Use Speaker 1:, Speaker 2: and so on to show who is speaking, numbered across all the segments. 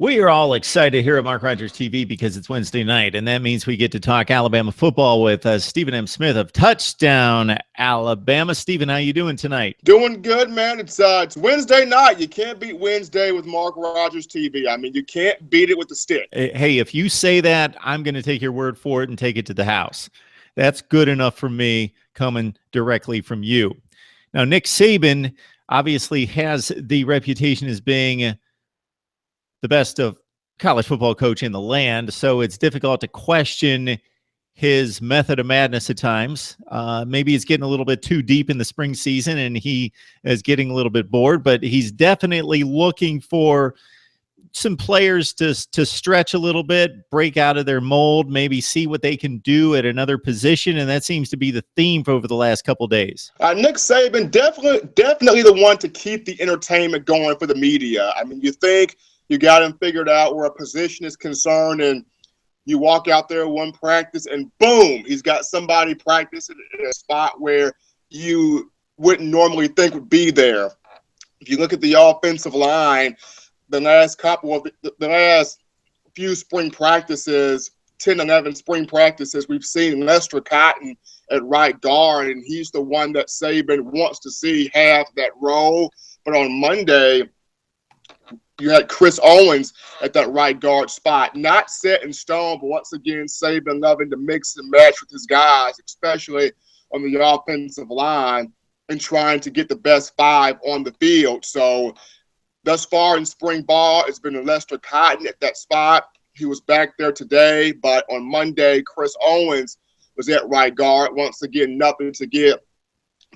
Speaker 1: We are all excited here at Mark Rogers TV because it's Wednesday night, and that means we get to talk Alabama football with Stephen M. Smith of Touchdown Alabama. Stephen, how you doing tonight?
Speaker 2: Doing good, man. It's Wednesday night. You can't beat Wednesday with Mark Rogers TV. I mean, you can't beat it with the stick.
Speaker 1: Hey, if you say that, I'm going to take your word for it and take it to the house. That's good enough for me coming directly from you. Now, Nick Saban obviously has the reputation as being the best of college football coach in the land, so it's difficult to question his method of madness at times. Maybe he's getting a little bit too deep in the spring season and he is getting a little bit bored, but he's definitely looking for some players to stretch a little bit, break out of their mold, maybe see what they can do at another position, and that seems to be the theme for over the last couple of days.
Speaker 2: Nick Saban, definitely the one to keep the entertainment going for the media. I mean, you think you got him figured out where a position is concerned, and you walk out there one practice, and boom, he's got somebody practicing in a spot where you wouldn't normally think would be there. If you look at the offensive line, the last few spring practices, 10, 11 spring practices, we've seen Lester Cotton at right guard, and he's the one that Saban wants to see have that role. But on Monday, you had Chris Owens at that right guard spot. Not set in stone, but once again, Saban loving to mix and match with his guys, especially on the offensive line, and trying to get the best five on the field. So thus far in spring ball, it's been Lester Cotton at that spot. He was back there today, but on Monday, Chris Owens was at right guard. Once again, nothing to get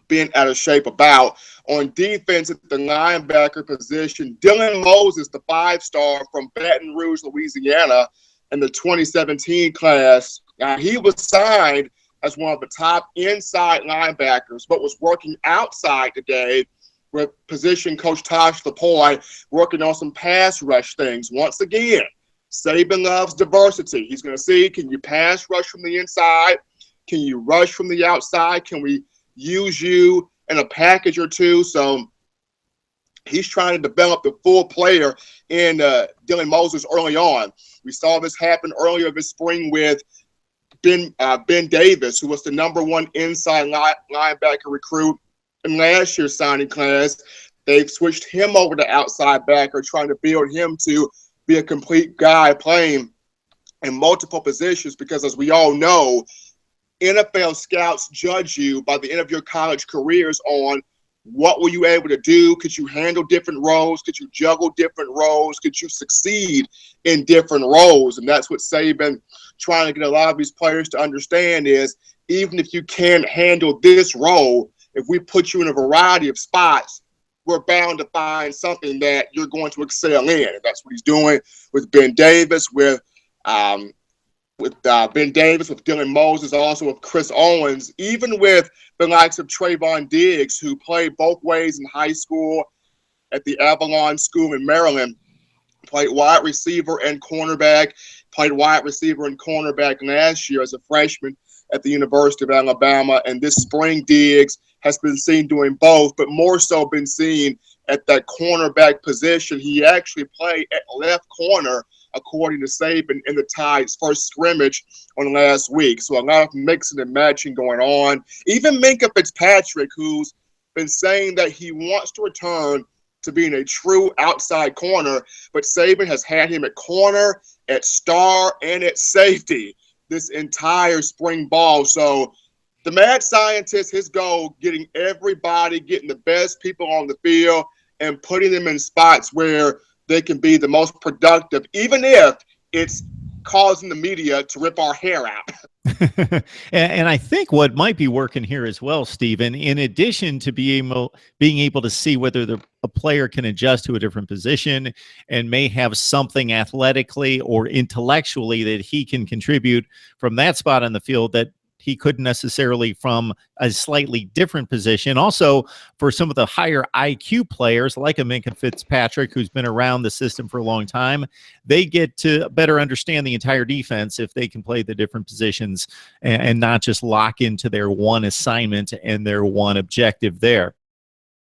Speaker 2: bent out of shape about. On defense at the linebacker position, Dylan Moses, the five-star from Baton Rouge, Louisiana, in the 2017 class, he was signed as one of the top inside linebackers, but was working outside today with position coach Tosh Lapoy, working on some pass rush things. Once again, Saban loves diversity. He's going to see, can you pass rush from the inside? Can you rush from the outside? Can we use you in a package or two? So he's trying to develop the full player in Dylan Moses early on. We saw this happen earlier this spring with Ben Davis, who was the #1 inside linebacker recruit in last year's signing class. They've switched him over to outside backer, trying to build him to be a complete guy playing in multiple positions, because as we all know, NFL scouts judge you by the end of your college careers on what were you able to do? Could you handle different roles? Could you juggle different roles? Could you succeed in different roles? And that's what Saban trying to get a lot of these players to understand is, even if you can't handle this role, if we put you in a variety of spots, we're bound to find something that you're going to excel in. And that's what he's doing with Ben Davis, with Dylan Moses, also with Chris Owens, even with the likes of Trevon Diggs, who played both ways in high school at the Avalon School in Maryland, played wide receiver and cornerback, played wide receiver and cornerback last year as a freshman at the University of Alabama. And this spring, Diggs has been seen doing both, but more so been seen at that cornerback position. He actually played at left corner, according to Saban, in the Tide's first scrimmage on last week. So a lot of mixing and matching going on. Even Minkah Fitzpatrick, who's been saying that he wants to return to being a true outside corner, but Saban has had him at corner, at star, and at safety this entire spring ball. So the mad scientist, his goal, getting everybody, getting the best people on the field and putting them in spots where they can be the most productive, even if it's causing the media to rip our hair out.
Speaker 1: And I think what might be working here as well, Stephen, in addition to being able to see whether a player can adjust to a different position and may have something athletically or intellectually that he can contribute from that spot on the field that he couldn't necessarily from a slightly different position. Also, for some of the higher IQ players, like a Minkah Fitzpatrick, who's been around the system for a long time, they get to better understand the entire defense if they can play the different positions and not just lock into their one assignment and their one objective there.